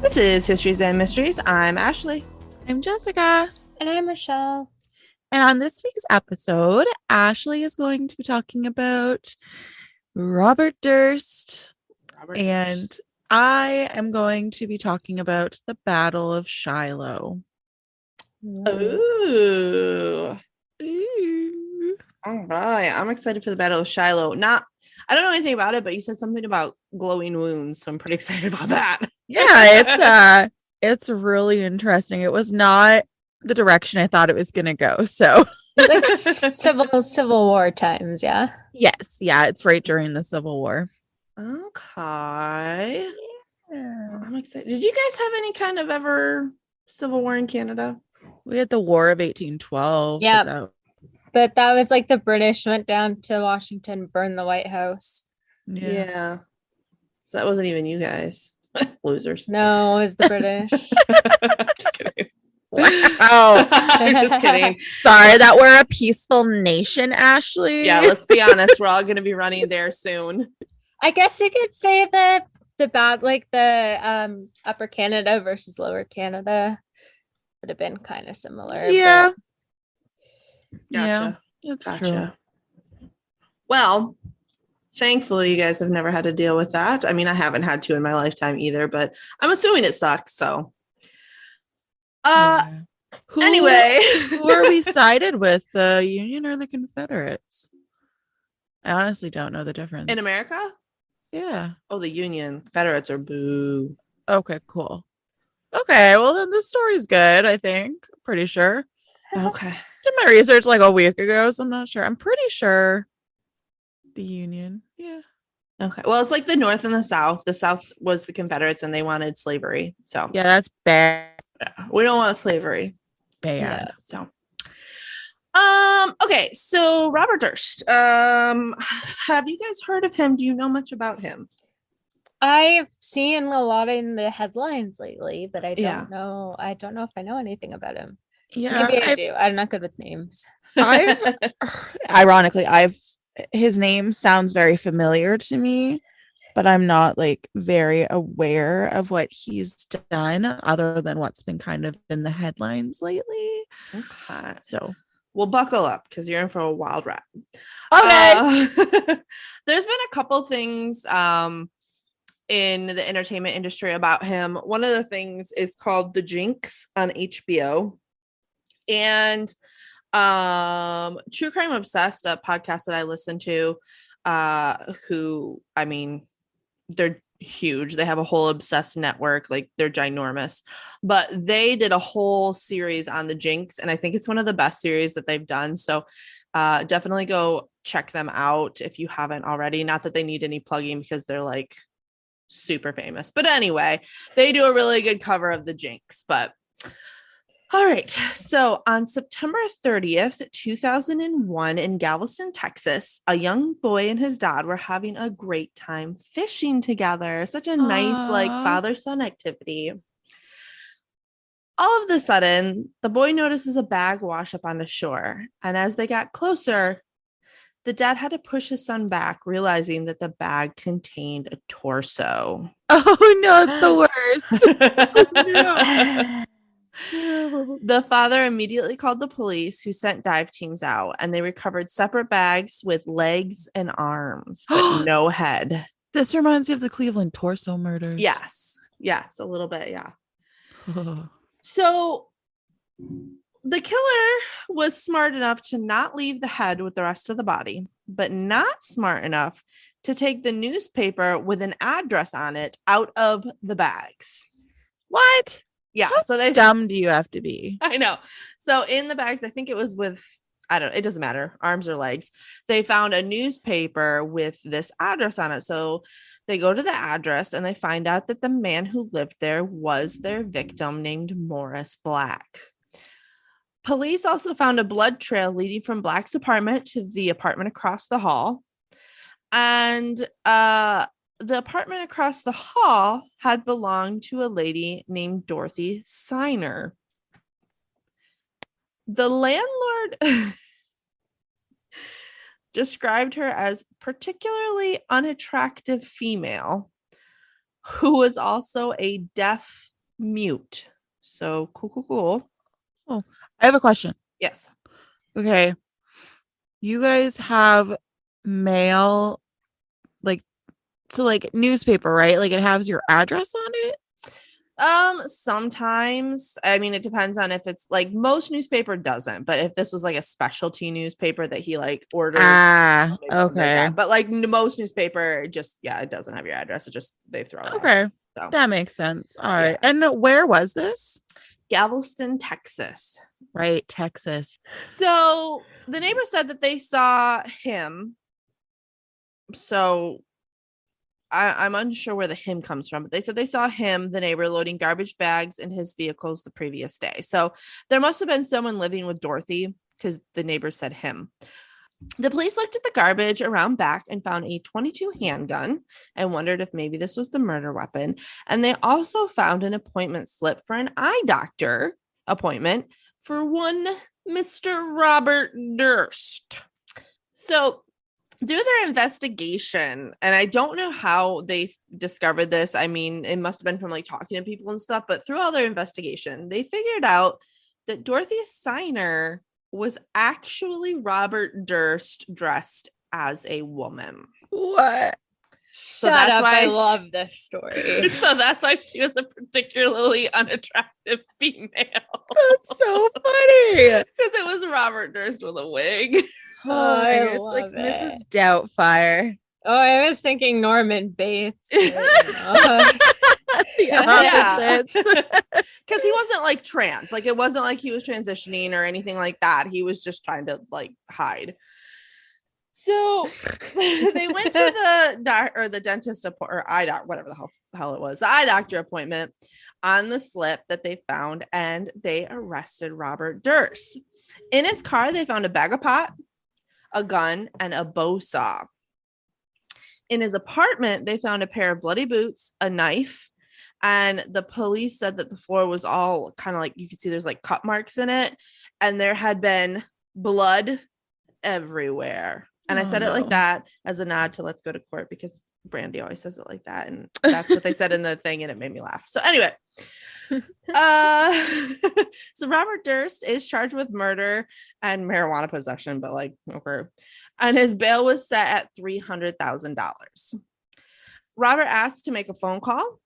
This is Histories and Mysteries. I'm Ashley. I'm Jessica. And I'm Michelle. And on this week's episode, Ashley is going to be talking about Robert Durst. And I am going to be talking about the Battle of Shiloh. Ooh. All right. I'm excited for the Battle of Shiloh. I don't know anything about it, but you said something about glowing wounds, so I'm pretty excited about that. Yeah, it's really interesting. It was not the direction I thought it was gonna go. So like civil war times, yeah. Yes, yeah, it's right during the Civil War. Okay. Yeah. I'm excited. Did you guys have any kind of ever Civil War in Canada? We had the War of 1812. Yeah. But that was like the British went down to Washington, burned the White House. Yeah. So that wasn't even you guys. Losers. No, it was the British. Just kidding. Wow. I'm just kidding. Sorry that we're a peaceful nation, Ashley. Yeah, let's be honest. We're all going to be running there soon. I guess you could say that the Upper Canada versus Lower Canada would have been kind of similar. Yeah. But... Gotcha. Yeah, that's true. True. Well, thankfully, you guys have never had to deal with that. I mean, I haven't had to in my lifetime either, but I'm assuming it sucks. So, anyway, who are we sided with, the Union or the Confederates? I honestly don't know the difference. In America? Yeah. Oh, the Union. Confederates are boo. Okay, cool. Okay, well then the story's good, I think. Pretty sure. Okay. Did my research like a week ago, so I'm not sure. I'm pretty sure the Union. Yeah. Okay. Well, it's like the North and the South. The South was the Confederates and they wanted slavery. So yeah, that's bad. We don't want slavery. Bad. Yeah, so okay, so Robert Durst. Have you guys heard of him? Do you know much about him? I've seen a lot in the headlines lately, but I don't know. I don't know if I know anything about him. Yeah, maybe I do. I'm not good with names. Ironically, his name sounds very familiar to me, but I'm not like very aware of what he's done other than what's been kind of in the headlines lately. Okay. So we'll buckle up because you're in for a wild ride. Okay. There's been a couple things in the entertainment industry about him. One of the things is called The Jinx on HBO. And True Crime Obsessed, a podcast that I listen to, who, I mean, they're huge. They have a whole obsessed network, like they're ginormous, but they did a whole series on The Jinx, and I think it's one of the best series that they've done. So definitely go check them out if you haven't already. Not that they need any plugging because they're like super famous, but anyway, they do a really good cover of The Jinx. But all right. So on September 30th, 2001 in Galveston, Texas, a young boy and his dad were having a great time fishing together. Such a nice, like, father-son activity. All of a sudden, the boy notices a bag wash up on the shore. And as they got closer, the dad had to push his son back, realizing that the bag contained a torso. Oh, no, it's the worst. Oh, no. The father immediately called the police, who sent dive teams out, and they recovered separate bags with legs and arms, but no head. This reminds me of the Cleveland torso murders. Yes, a little bit, yeah. So the killer was smart enough to not leave the head with the rest of the body, but not smart enough to take the newspaper with an address on it out of the bags. What? Yeah. How dumb do you have to be? I know. So in the bags, I think it was with, I don't know, it doesn't matter, arms or legs. They found a newspaper with this address on it. So they go to the address and they find out that the man who lived there was their victim, named Morris Black. Police also found a blood trail leading from Black's apartment to the apartment across the hall. And the apartment across the hall had belonged to a lady named Dorothy Siner. The landlord described her as particularly unattractive female who was also a deaf mute. So cool. I have a question. Yes. Okay. You guys have mail, like, so like newspaper, right? Like it has your address on it? Sometimes, I mean, it depends on if it's like most newspaper doesn't, but if this was like a specialty newspaper that he like ordered, Ah, maybe something like okay. that. But like most newspaper, just it doesn't have your address. It just they throw it. Okay. So That makes sense. All right. And where was this? Galveston, Texas. Right, Texas. So the neighbor said that they saw him. So I'm unsure where the him comes from, but they said they saw him, the neighbor, loading garbage bags in his vehicles the previous day. So there must have been someone living with Dorothy because the neighbor said him. The police looked at the garbage around back and found a .22 handgun and wondered if maybe this was the murder weapon. And they also found an appointment slip for an eye doctor appointment for one Mr. Robert Durst. So through their investigation, and I don't know how they discovered this. I mean, it must have been from like talking to people and stuff, but through all their investigation, they figured out that Dorothy's signer was actually Robert Durst dressed as a woman. What? So Shut that's up. why I love this story. So that's why she was a particularly unattractive female. That's so funny. Because it was Robert Durst with a wig. Oh, I it's like love Mrs. it. Doubtfire. Oh, I was thinking Norman Bates. The opposites. Because he wasn't like trans. Like it wasn't like he was transitioning or anything like that. He was just trying to like hide. So they went to the dentist or eye doctor, whatever the hell it was, the eye doctor appointment on the slip that they found, and they arrested Robert Durst. In his car, they found a bag of pot, a gun, and a bow saw. In his apartment, they found a pair of bloody boots, a knife, and the police said that the floor was all kind of like, you could see there's like cut marks in it, and there had been blood everywhere. And I said it like that as a nod to Let's Go to Court, because Brandy always says it like that, and that's what they said in the thing, and it made me laugh. So anyway, so Robert Durst is charged with murder and marijuana possession, but like, okay. And his bail was set at $300,000. Robert asked to make a phone call.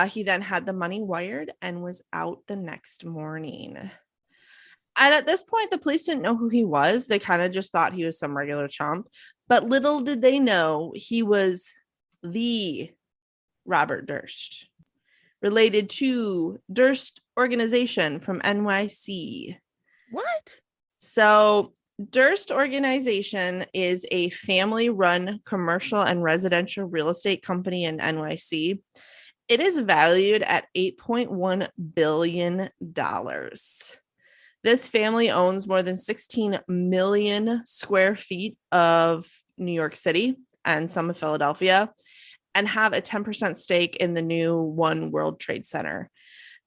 He then had the money wired and was out the next morning. And at this point, the police didn't know who he was. They kind of just thought he was some regular chump. But little did they know he was the Robert Durst, related to Durst Organization from NYC. What? So Durst Organization is a family-run commercial and residential real estate company in NYC. It is valued at $8.1 billion. This family owns more than 16 million square feet of New York City and some of Philadelphia, and have a 10% stake in the new One World Trade Center.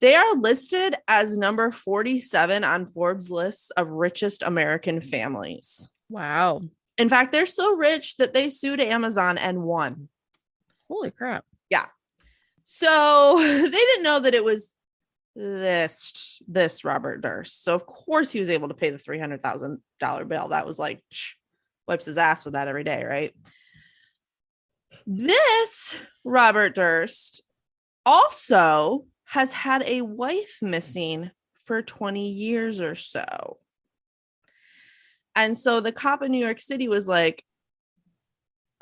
They are listed as number 47 on Forbes' list of richest American families. Wow. In fact, they're so rich that they sued Amazon and won. Holy crap. Yeah. So they didn't know that it was this Robert Durst. So of course he was able to pay the $300,000 bill. That was like, wipes his ass with that every day, right? This Robert Durst also has had a wife missing for 20 years or so. And so the cop in New York City was like,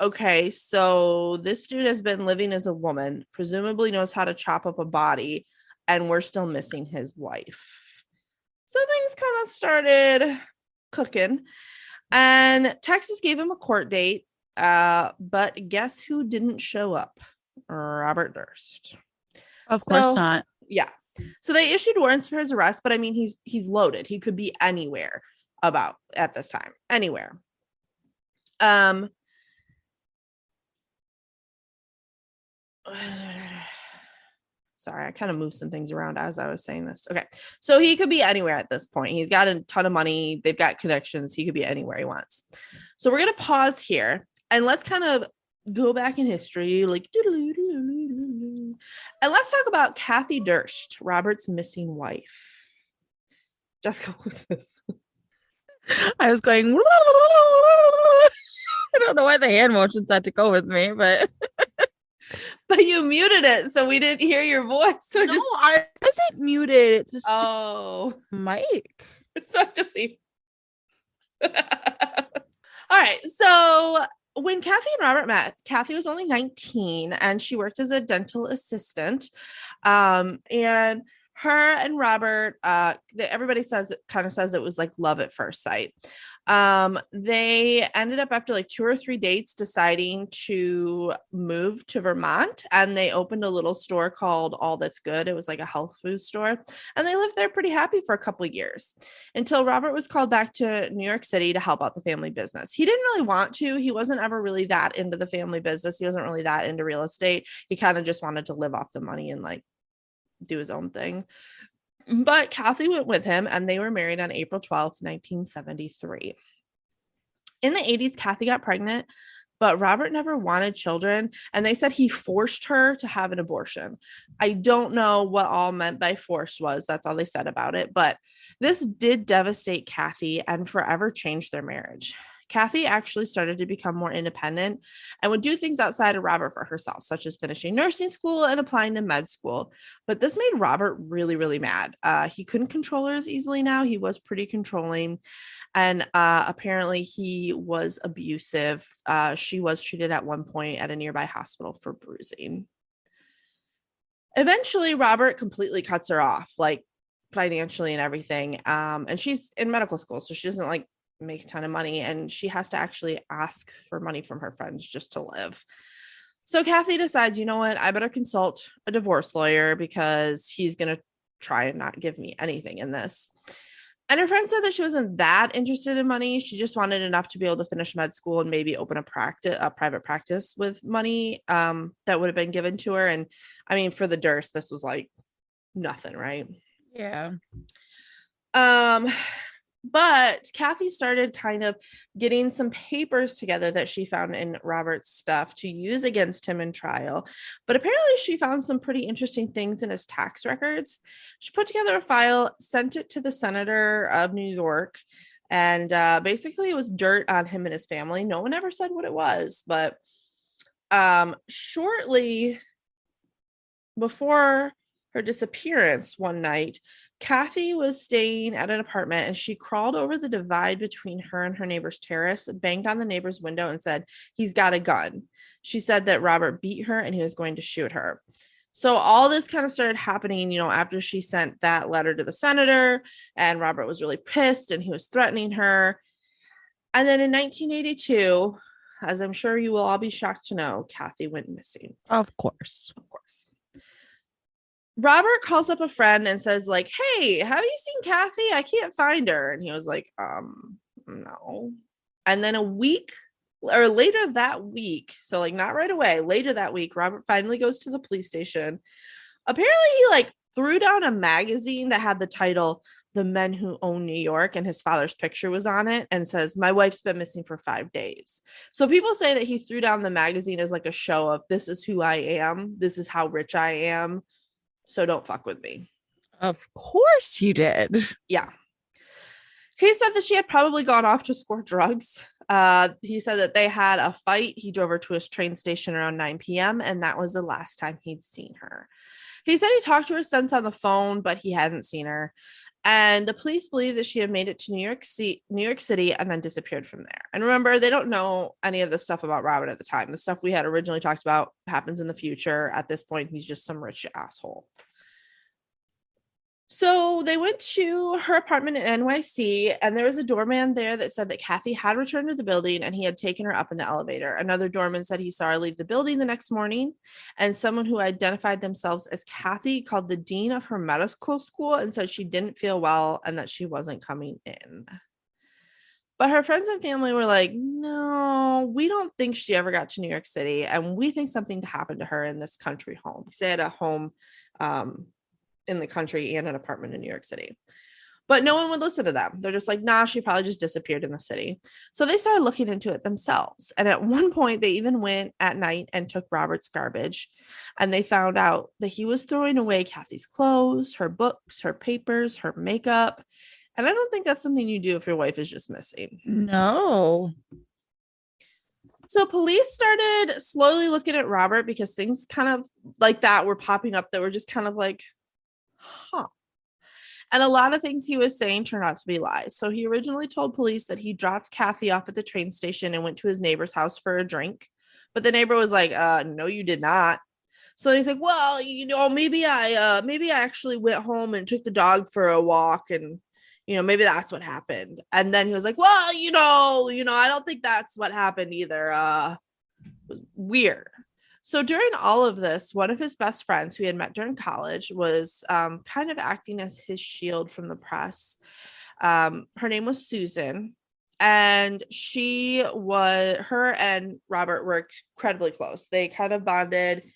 okay, so this dude has been living as a woman, presumably knows how to chop up a body, and we're still missing his wife. So things kind of started cooking. And Texas gave him a court date. But guess who didn't show up? Robert Durst. Of course not. Yeah. So they issued warrants for his arrest, but I mean, he's loaded. He could be anywhere about at this time. Anywhere. Sorry, I kind of moved some things around as I was saying this. Okay. So he could be anywhere at this point. He's got a ton of money. They've got connections. He could be anywhere he wants. So we're going to pause here and let's kind of go back in history, like, And let's talk about Kathy Durst, Robert's missing wife. Jessica, what was this? I was going. I don't know why the hand motions had to go with me, but But you muted it, so we didn't hear your voice. So no, I wasn't muted. It's a oh, mic. so just see. All right, so when Kathy and Robert met, Kathy was only 19 and she worked as a dental assistant. And her and Robert, everybody kind of says it was like love at first sight. They ended up after like 2 or 3 dates deciding to move to Vermont, and they opened a little store called All That's Good. It was like a health food store, and they lived there pretty happy for a couple of years until Robert was called back to New York City to help out the family business. He didn't really want to. He wasn't ever really that into the family business. He wasn't really that into real estate. He kind of just wanted to live off the money and like do his own thing. But Kathy went with him, and they were married on April 12th, 1973. In the 80s, Kathy got pregnant, but Robert never wanted children, and they said he forced her to have an abortion. I don't know what all meant by forced was. That's all they said about it, but this did devastate Kathy and forever changed their marriage. Kathy actually started to become more independent and would do things outside of Robert for herself, such as finishing nursing school and applying to med school. But this made Robert really, really mad. He couldn't control her as easily now. He was pretty controlling. And apparently he was abusive. She was treated at one point at a nearby hospital for bruising. Eventually, Robert completely cuts her off, like financially and everything. And she's in medical school, so she doesn't like make a ton of money, and she has to actually ask for money from her friends just to live. So Kathy decides, you know what, I better consult a divorce lawyer because he's going to try and not give me anything in this. And her friend said that she wasn't that interested in money. She just wanted enough to be able to finish med school and maybe open a private practice with money that would have been given to her. And I mean, for the Durst, this was like nothing, right? Yeah. But Kathy started kind of getting some papers together that she found in Robert's stuff to use against him in trial. But apparently she found some pretty interesting things in his tax records. She put together a file, sent it to the senator of New York, and basically it was dirt on him and his family. No one ever said what it was, but shortly before her disappearance one night, Kathy was staying at an apartment, and she crawled over the divide between her and her neighbor's terrace, banged on the neighbor's window, and said, "He's got a gun." She said that Robert beat her and he was going to shoot her. So all this kind of started happening, after she sent that letter to the senator, and Robert was really pissed and he was threatening her. And then in 1982, as I'm sure you will all be shocked to know, Kathy went missing. Of course. Of course. Robert calls up a friend and says, like, "Hey, have you seen Kathy? I can't find her." And he was like, no. And then a week or later that week, so like not right away, later that week, Robert finally goes to the police station. Apparently he like threw down a magazine that had the title "The Men Who Own New York," and his father's picture was on it, and says, "My wife's been missing for 5 days." So people say that he threw down the magazine as like a show of, this is who I am. This is how rich I am. So don't fuck with me. Of course he did. Yeah. He said that she had probably gone off to score drugs. He said that they had a fight. He drove her to his train station around 9 p.m. and that was the last time he'd seen her. He said he talked to her since on the phone, but he hadn't seen her. And the police believe that she had made it to New York City and then disappeared from there. And remember, they don't know any of the stuff about Robert at the time. The stuff we had originally talked about happens in the future. At this point, he's just some rich asshole. So they went to her apartment in NYC, and there was a doorman there that said that Kathy had returned to the building and he had taken her up in the elevator. Another doorman said he saw her leave the building the next morning, and someone who identified themselves as Kathy called the dean of her medical school and said she didn't feel well and that she wasn't coming in. But her friends and family were like, "No, we don't think she ever got to New York City, and we think something happened to her in this country home." Because they had a home in the country and an apartment in New York City. But no one would listen to them. They're just like, nah, she probably just disappeared in the city. So they started looking into it themselves. And at one point, they even went at night and took Robert's garbage. And they found out that he was throwing away Kathy's clothes, her books, her papers, her makeup. And I don't think that's something you do if your wife is just missing. No. So police started slowly looking at Robert because things kind of like that were popping up that were just kind of like, huh. And a lot of things he was saying turned out to be lies. So he originally told police that he dropped Kathy off at the train station and went to his neighbor's house for a drink. But the neighbor was like, no, you did not. So he's like, well, maybe I actually went home and took the dog for a walk, and maybe that's what happened. And then he was like, well, I don't think that's what happened either. It was weird. So during all of this, one of his best friends who he had met during college was kind of acting as his shield from the press. Her name was Susan, and her and Robert were incredibly close. They kind of bonded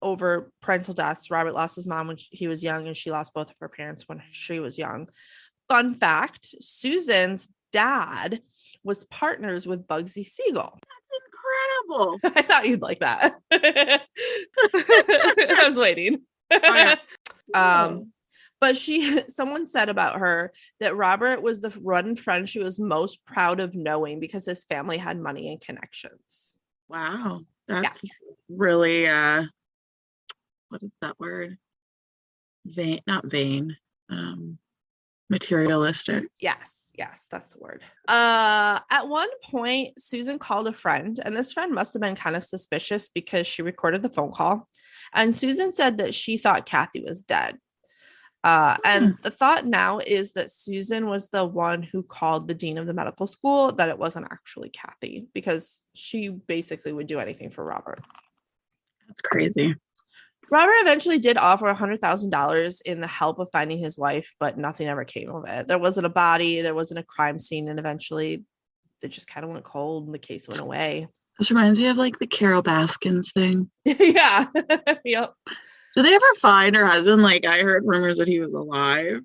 over parental deaths. Robert lost his mom when he was young, and she lost both of her parents when she was young. Fun fact, Susan's dad was partners with Bugsy Siegel. Incredible. I thought you'd like that. I was waiting. Oh, yeah. But someone said about her that Robert was the one friend she was most proud of knowing because his family had money and connections. Wow. That's really what is that word? Not vain. Materialistic. Yes, that's the word. At one point, Susan called a friend, and this friend must have been kind of suspicious because she recorded the phone call. And Susan said that she thought Kathy was dead. And the thought now is that Susan was the one who called the dean of the medical school, that it wasn't actually Kathy, because she basically would do anything for Robert. That's crazy. Robert eventually did offer $100,000 in the help of finding his wife, but nothing ever came of it. There wasn't a body, there wasn't a crime scene, and eventually it just kind of went cold and the case went away. This reminds me of like the Carol Baskins thing. Yeah. Yep. Did they ever find her husband? Like, I heard rumors that he was alive.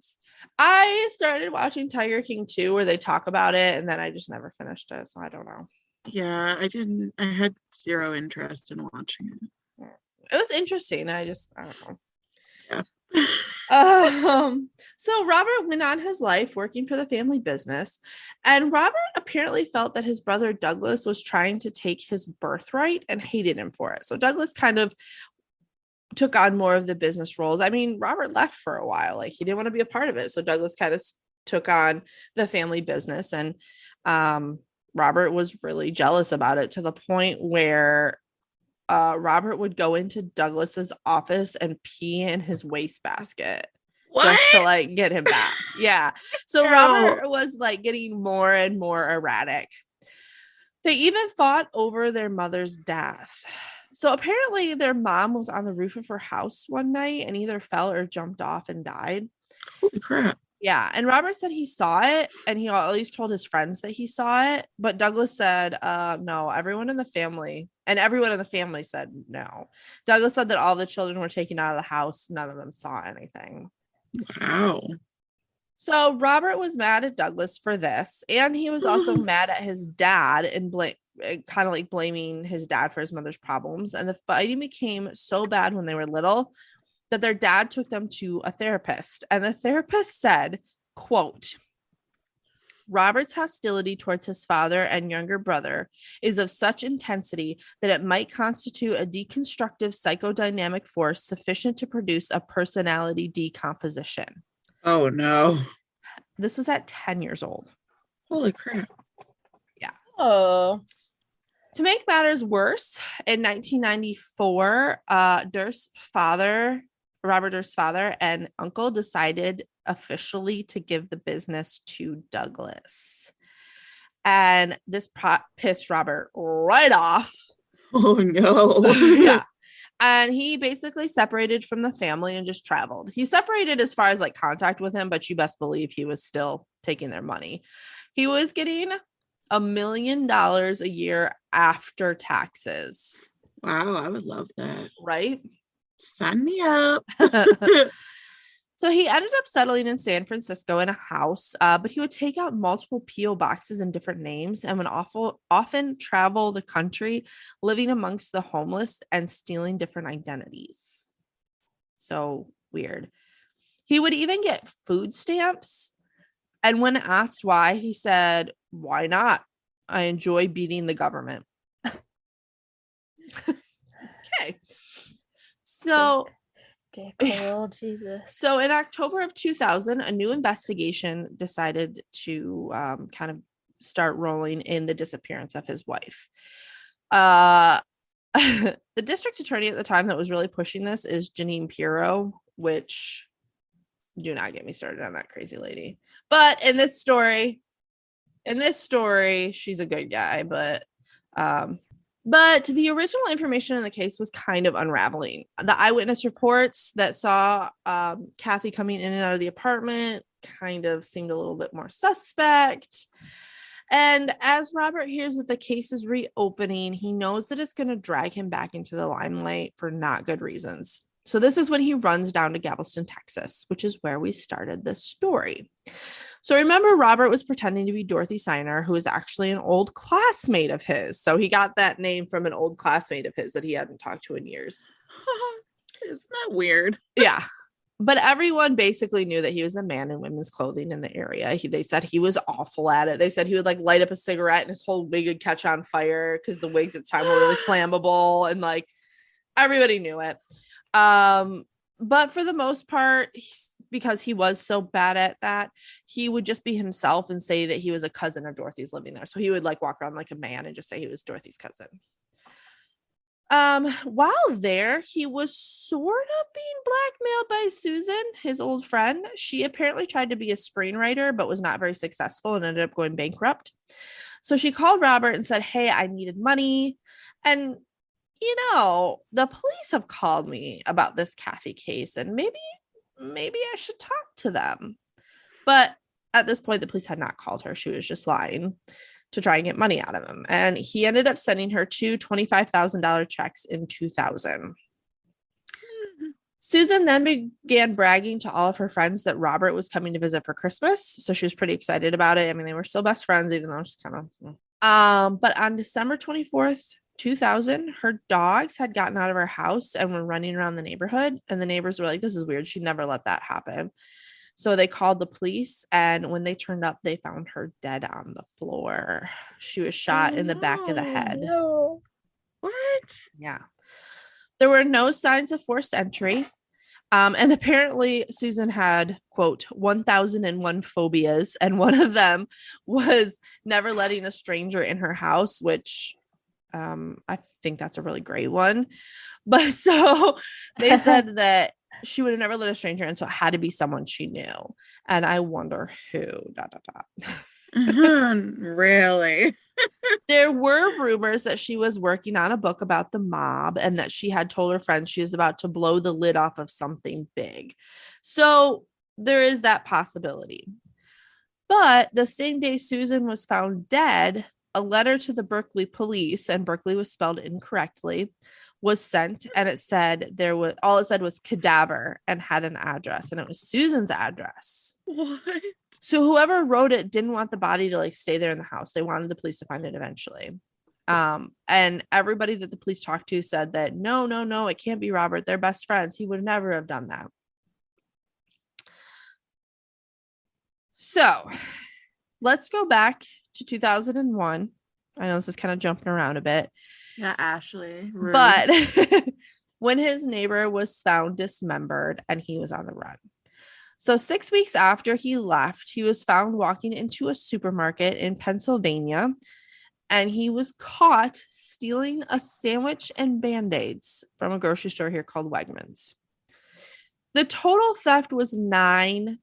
I started watching Tiger King 2 where they talk about it, and then I just never finished it, so I don't know. Yeah, I had zero interest in watching it. It was interesting. I don't know. Yeah. So Robert went on his life working for the family business, and Robert apparently felt that his brother Douglas was trying to take his birthright and hated him for it. So Douglas kind of took on more of the business roles. I mean, Robert left for a while. Like, he didn't want to be a part of it. So Douglas kind of took on the family business, and Robert was really jealous about it to the point where Robert would go into Douglas's office and pee in his wastebasket just to like get him back. Yeah. So Robert was like getting more and more erratic. They even fought over their mother's death. So apparently their mom was on the roof of her house one night and either fell or jumped off and died. Holy crap. Yeah. And Robert said he saw it, and he at least told his friends that he saw it. But Douglas said, no, everyone in the family said no. Douglas said that all the children were taken out of the house. None of them saw anything. Wow. So Robert was mad at Douglas for this. And he was also mad at his dad and kind of like blaming his dad for his mother's problems. And the fighting became so bad when they were little that their dad took them to a therapist. And the therapist said, quote, Robert's hostility towards his father and younger brother is of such intensity that it might constitute a deconstructive psychodynamic force sufficient to produce a personality decomposition. Oh, no. This was at 10 years old. Holy crap. Yeah. Oh. To make matters worse, in 1994, Robert Durst's father and uncle decided officially to give the business to Douglas. And this pissed Robert right off. Oh, no. Yeah. And he basically separated from the family and just traveled. He separated as far as like contact with him, but you best believe he was still taking their money. He was getting $1 million a year after taxes. Wow, I would love that. Right? Sign me up. So he ended up settling in San Francisco in a house, but he would take out multiple P.O. boxes and different names and would often travel the country, living amongst the homeless and stealing different identities. So weird. He would even get food stamps. And when asked why, he said, "Why not? I enjoy beating the government." Okay. So... Dickhole, Jesus. So in October of 2000, a new investigation decided to kind of start rolling in the disappearance of his wife. The district attorney at the time that was really pushing this is Janine Pirro, which do not get me started on that crazy lady. But in this story, she's a good guy, but the original information in the case was kind of unraveling. The eyewitness reports that saw Kathy coming in and out of the apartment kind of seemed a little bit more suspect. And as Robert hears that the case is reopening, he knows that it's going to drag him back into the limelight for not good reasons. So this is when he runs down to Galveston, Texas, which is where we started this story. So remember, Robert was pretending to be Dorothy Siner, who was actually an old classmate of his. So he got that name from an old classmate of his that he hadn't talked to in years. Isn't that weird? Yeah. But everyone basically knew that he was a man in women's clothing in the area. They said he was awful at it. They said he would like light up a cigarette and his whole wig would catch on fire because the wigs at the time were really flammable, and like everybody knew it. But for the most part, because he was so bad at that, he would just be himself and say that he was a cousin of Dorothy's living there. So he would like walk around like a man and just say he was Dorothy's cousin. While there, he was sort of being blackmailed by Susan, his old friend. She apparently tried to be a screenwriter, but was not very successful and ended up going bankrupt. So she called Robert and said, "Hey, I needed money. And, the police have called me about this Kathy case, and maybe I should talk to them." But at this point, the police had not called her. She was just lying to try and get money out of him. And he ended up sending her two $25,000 checks in 2000. Susan then began bragging to all of her friends that Robert was coming to visit for Christmas. So she was pretty excited about it. I mean, they were still best friends, even though it's kind of... But on December 24th, 2000, her dogs had gotten out of her house and were running around the neighborhood. And the neighbors were like, "This is weird. She'd never let that happen." So they called the police, and when they turned up, they found her dead on the floor. She was shot in the back of the head. No. What? Yeah. There were no signs of forced entry. And apparently Susan had, quote, 1001 phobias. And one of them was never letting a stranger in her house, which I think that's a really great one. But so they said that she would have never let a stranger in, so it had to be someone she knew. And I wonder who. ... Really? There were rumors that she was working on a book about the mob and that she had told her friends she was about to blow the lid off of something big. So there is that possibility. But the same day Susan was found dead, a letter to the Berkeley police, and Berkeley was spelled incorrectly, was sent, and it said all it said was cadaver and had an address, and it was Susan's address. What? So whoever wrote it didn't want the body to like stay there in the house. They wanted the police to find it eventually. And everybody that the police talked to said that no, it can't be Robert. They're best friends. He would never have done that. So let's go back to 2001. I know this is kind of jumping around a bit. Yeah, Ashley. Rude. But when his neighbor was found dismembered and he was on the run. So 6 weeks after he left, he was found walking into a supermarket in Pennsylvania, and he was caught stealing a sandwich and Band-Aids from a grocery store here called Wegmans. The total theft was $9.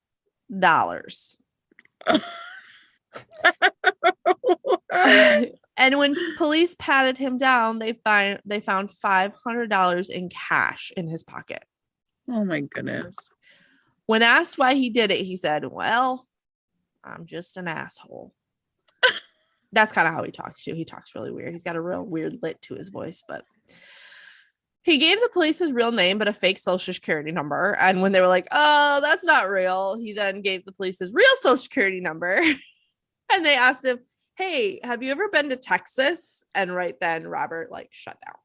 And when police patted him down, they found $500 in cash in his pocket. Oh my goodness. When asked why he did it, he said, "Well, I'm just an asshole." That's kind of how he talks too. He talks really weird. He's got a real weird lit to his voice, but He gave the police his real name, but a fake social security number. And when they were like, oh, that's not real, he then gave the police his real social security number. And they asked him, hey, have you ever been to Texas? And right then Robert like shut down.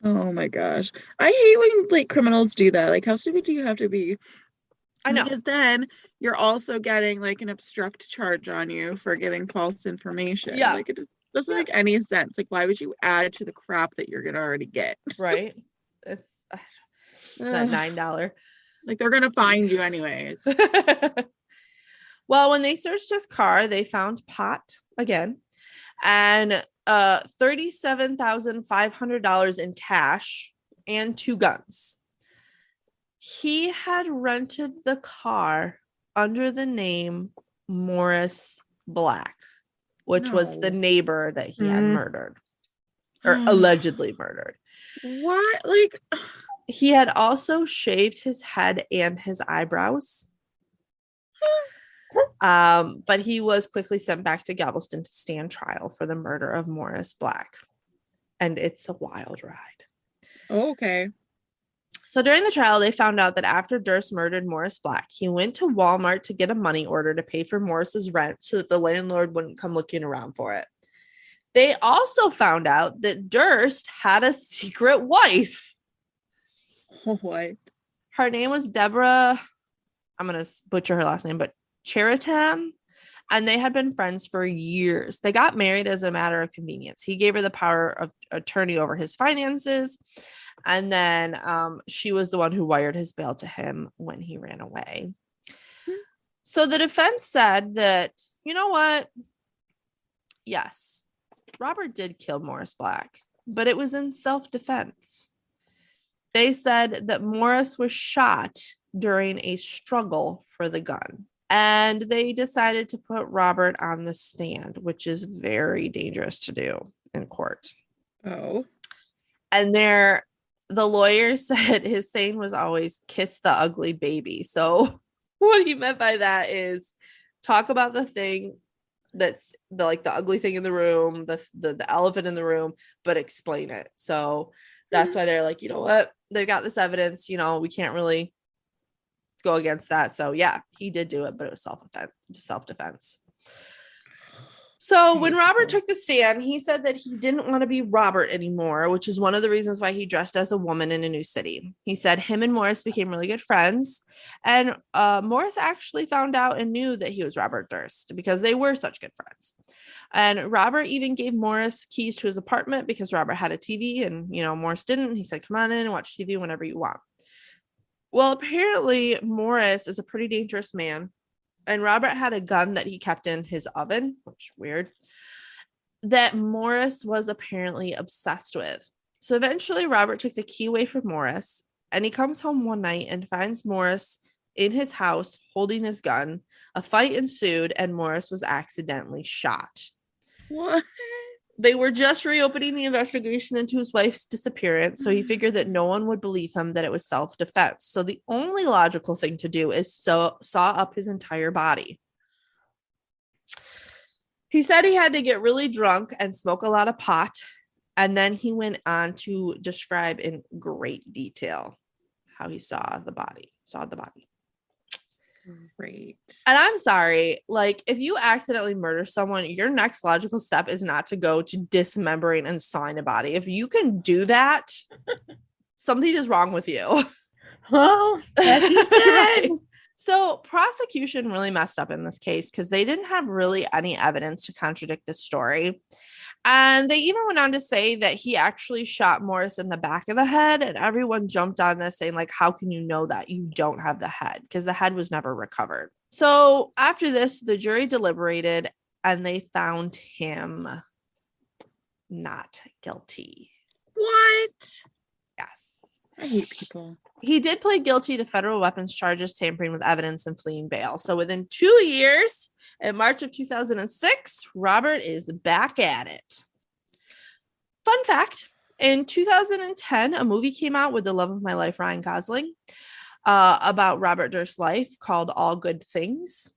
Oh my gosh. I hate when like criminals do that. Like, how stupid do you have to be? I know. Because then you're also getting like an obstruct charge on you for giving false information. Yeah. Like, it doesn't make any sense. Like, why would you add to the crap that you're gonna already get? Right. It's that $9. Like, they're gonna find you anyways. Well, when they searched his car, they found pot again and $37,500 in cash and 2 guns. He had rented the car under the name Morris Black, which was the neighbor that he had murdered or allegedly murdered. What? Like, he had also shaved his head and his eyebrows. But he was quickly sent back to Galveston to stand trial for the murder of Morris Black. And it's a wild ride. Okay. So during the trial, they found out that after Durst murdered Morris Black, he went to Walmart to get a money order to pay for Morris's rent so that the landlord wouldn't come looking around for it. They also found out that Durst had a secret wife. What? Her name was Deborah. I'm going to butcher her last name, but Cheriton, and they had been friends for years. They got married as a matter of convenience. He gave her the power of attorney over his finances, and then she was the one who wired his bail to him when he ran away. So the defense said that, you know what? Yes, Robert did kill Morris Black, but it was in self-defense. They said that Morris was shot during a struggle for the gun. And they decided to put Robert on the stand, which is very dangerous to do in court. Oh. And the lawyer said his saying was always kiss the ugly baby. So what he meant by that is talk about the thing that's the ugly thing in the room, the elephant in the room, but explain it. So that's why they're like, you know what? They've got this evidence, we can't really go against that. So yeah, he did do it, but it was self-defense. So when Robert took the stand, he said that he didn't want to be Robert anymore, which is one of the reasons why he dressed as a woman in a new city. He said him and Morris became really good friends, and Morris actually found out and knew that he was Robert Durst because they were such good friends. And Robert even gave Morris keys to his apartment because Robert had a TV and Morris didn't. He said, come on in and watch TV whenever you want. Well, apparently Morris is a pretty dangerous man, and Robert had a gun that he kept in his oven, which is weird, that Morris was apparently obsessed with. So eventually Robert took the key away from Morris, and he comes home one night and finds Morris in his house holding his gun. A fight ensued, and Morris was accidentally shot. What? They were just reopening the investigation into his wife's disappearance, so he figured that no one would believe him that it was self-defense. So the only logical thing to do is saw up his entire body. He said he had to get really drunk and smoke a lot of pot, and then he went on to describe in great detail how he saw the body. Great. And I'm sorry, if you accidentally murder someone, your next logical step is not to go to dismembering and sawing a body. If you can do that, something is wrong with you. Oh, as he said. Right. So prosecution really messed up in this case because they didn't have really any evidence to contradict this story. And they even went on to say that he actually shot Morris in the back of the head, and everyone jumped on this saying, how can you know that you don't have the head? Because the head was never recovered. So after this, the jury deliberated and they found him not guilty. What? Yes. I hate people. He did plead guilty to federal weapons charges, tampering with evidence, and fleeing bail. So within 2 years, in March of 2006, Robert is back at it. Fun fact, in 2010, a movie came out with the love of my life, Ryan Gosling, about Robert Durst's life called All Good Things.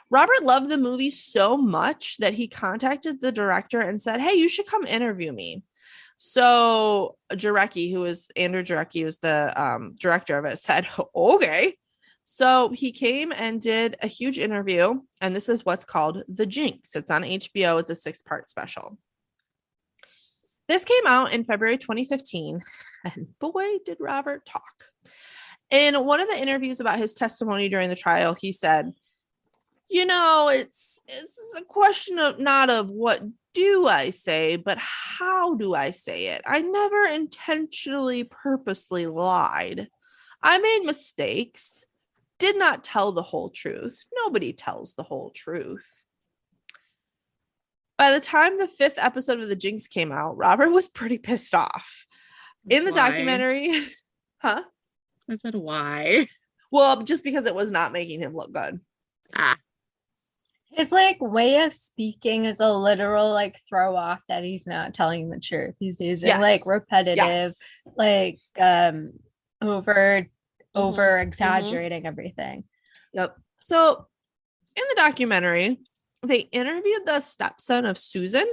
Robert loved the movie so much that he contacted the director and said, hey, you should come interview me. So Jarecki, who was Andrew Jarecki, was the director of it, said, okay. So he came and did a huge interview, and this is what's called The Jinx. It's on HBO. It's a 6-part special. This came out in February 2015, and boy, did Robert talk. In one of the interviews about his testimony during the trial, he said, it's a question of not of what do I say, but how do I say it? I never intentionally, purposely lied. I made mistakes, did not tell the whole truth. Nobody tells the whole truth. By the time the 5th episode of The Jinx came out, Robert was pretty pissed off. In the documentary, huh? I said, why? Well, just because it was not making him look good. His way of speaking is a literal throw off that he's not telling the truth. He's using repetitive, over exaggerating everything. Yep. So in the documentary, they interviewed the stepson of Susan.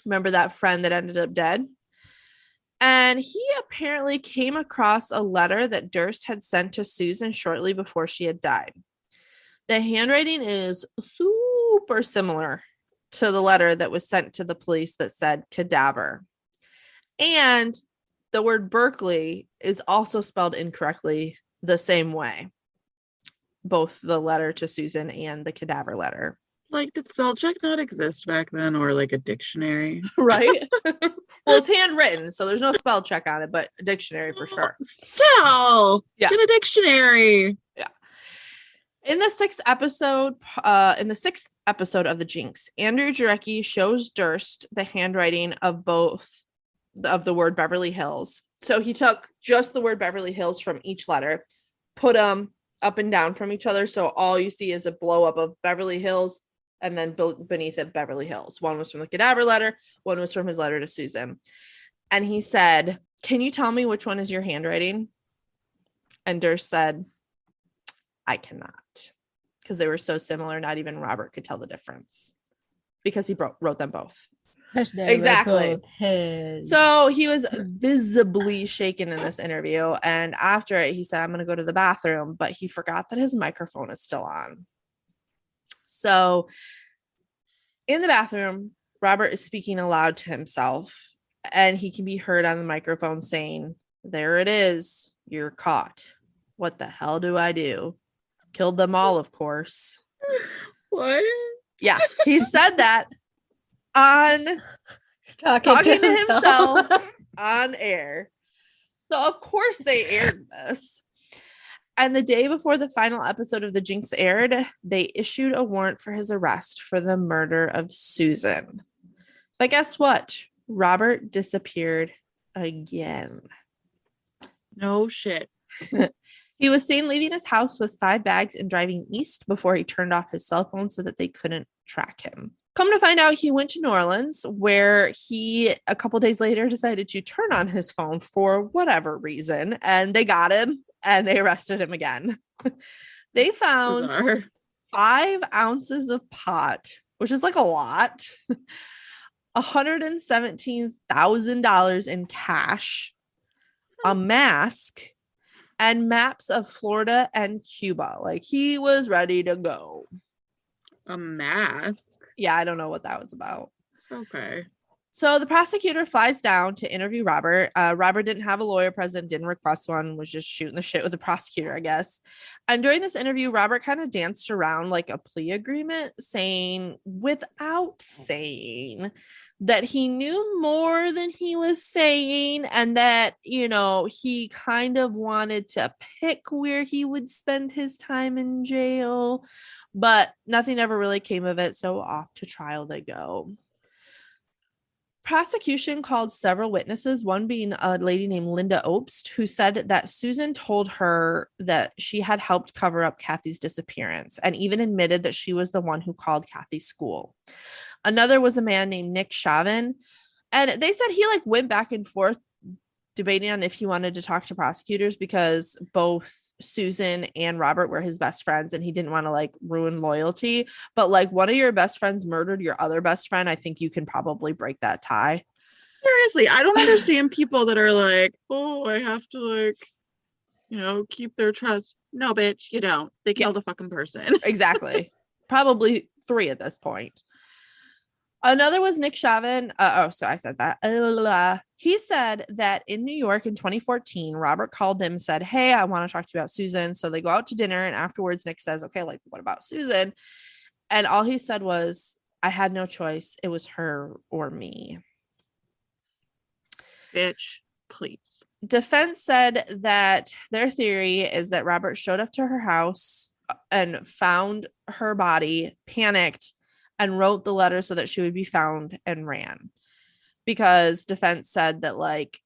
Remember that friend that ended up dead? And he apparently came across a letter that Durst had sent to Susan shortly before she had died. The handwriting is super similar to the letter that was sent to the police that said cadaver. And the word Berkeley is also spelled incorrectly the same way. Both the letter to Susan and the cadaver letter. Did spell check not exist back then, or a dictionary? Right? Well, it's handwritten, so there's no spell check on it, but a dictionary for sure. Still, get a dictionary. Yeah. In the 6th episode of The Jinx, Andrew Jarecki shows Durst the handwriting of both of the word Beverly Hills. So he took just the word Beverly Hills from each letter, put them up and down from each other. So all you see is a blow up of Beverly Hills, and then beneath it, Beverly Hills. One was from the cadaver letter. One was from his letter to Susan. And he said, "Can you tell me which one is your handwriting?" And Durst said, "I cannot." Because they were so similar, not even Robert could tell the difference. Because he wrote them both. Exactly. So he was visibly shaken in this interview. And after it, he said, "I'm going to go to the bathroom." But he forgot that his microphone is still on. So in the bathroom, Robert is speaking aloud to himself. And he can be heard on the microphone saying, "There it is. You're caught. What the hell do I do? Killed them all, of course." What? Yeah, he said that on talking to himself on air. So of course they aired this. And the day before the final episode of The Jinx aired, they issued a warrant for his arrest for the murder of Susan. But guess what? Robert disappeared again. No shit. He was seen leaving his house with 5 bags and driving east before he turned off his cell phone so that they couldn't track him. Come to find out, he went to New Orleans, where he, a couple days later, decided to turn on his phone for whatever reason, and they got him, and they arrested him again. They found 5 ounces of pot, which is a lot, $117,000 in cash, a mask, and maps of Florida and Cuba. He was ready to go. A mask? Yeah, I don't know what that was about. Okay. So the prosecutor flies down to interview Robert. Robert didn't have a lawyer present, didn't request one, was just shooting the shit with the prosecutor, I guess. And during this interview, Robert kind of danced around like a plea agreement, without saying that he knew more than he was saying, and that, he kind of wanted to pick where he would spend his time in jail, but nothing ever really came of it. So off to trial they go. Prosecution called several witnesses, one being a lady named Linda Obst, who said that Susan told her that she had helped cover up Kathy's disappearance, and even admitted that she was the one who called Kathy's school. Another was a man named Nick Chauvin, and they said he went back and forth debating on if he wanted to talk to prosecutors, because both Susan and Robert were his best friends, and he didn't want to ruin loyalty. But one of your best friends murdered your other best friend, I think you can probably break that tie. Seriously, I don't understand people that are like, oh, I have to like, keep their trust. No, bitch, you don't. They killed a fucking person. Exactly. Probably 3 at this point. Another was Nick Chauvin. I said that. He said that in New York in 2014, Robert called him and said, hey, I want to talk to you about Susan. So they go out to dinner, and afterwards Nick says, okay, like, what about Susan? And all he said was, I had no choice. It was her or me. Bitch, please. Defense said that their theory is that Robert showed up to her house and found her body, panicked, and wrote the letter so that she would be found, and ran. Because defense said that, like,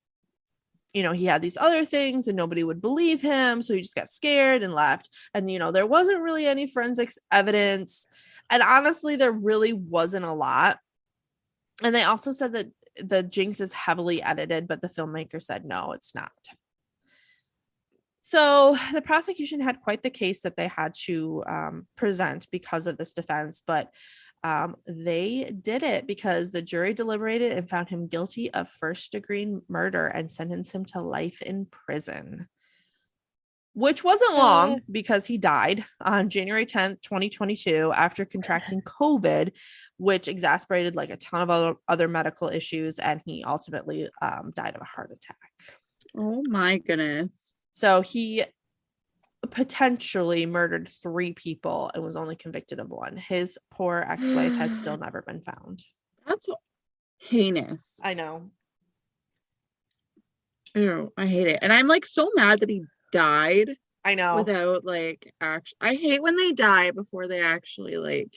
he had these other things and nobody would believe him. So he just got scared and left. And, there wasn't really any forensics evidence. And honestly, there really wasn't a lot. And they also said that the Jinx is heavily edited, but the filmmaker said, no, it's not. So the prosecution had quite the case that they had to present because of this defense, but they did it because the jury deliberated and found him guilty of first-degree murder and sentenced him to life in prison, which wasn't long because he died on January 10th, 2022 after contracting COVID, which exacerbated like a ton of other medical issues, and he ultimately died of a heart attack. Oh my goodness. So he potentially murdered 3 people and was only convicted of 1. His poor ex-wife has still never been found. That's heinous. I know. Ew, I hate it. And I'm like so mad that he died. I know. Without like I hate when they die before they actually like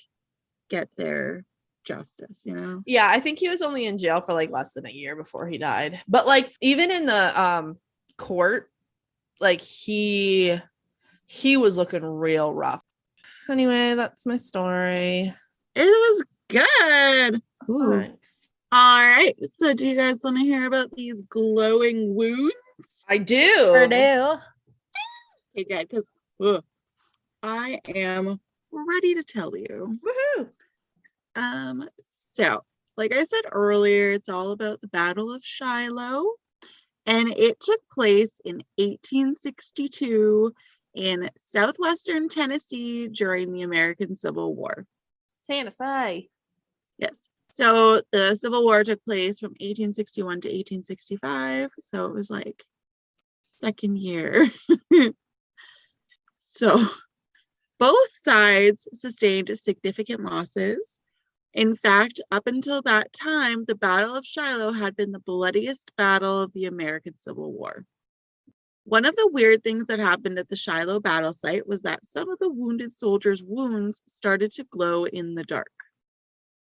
get their justice, Yeah, I think he was only in jail for like less than a year before he died. But like even in the court, like he was looking real rough. Anyway, that's my story. It was good. Ooh. Thanks. All right. So do you guys want to hear about these glowing wounds? I do. Sure do. Okay, good, because I am ready to tell you. Woohoo! So like I said earlier, it's all about the Battle of Shiloh, and it took place in 1862 in southwestern Tennessee during the American Civil War. Tennessee. Yes. So the Civil War took place from 1861 to 1865. So it was like second year. So both sides sustained significant losses. In fact, up until that time, the Battle of Shiloh had been the bloodiest battle of the American Civil War. One of the weird things that happened at the Shiloh battle site was that some of the wounded soldiers' wounds started to glow in the dark.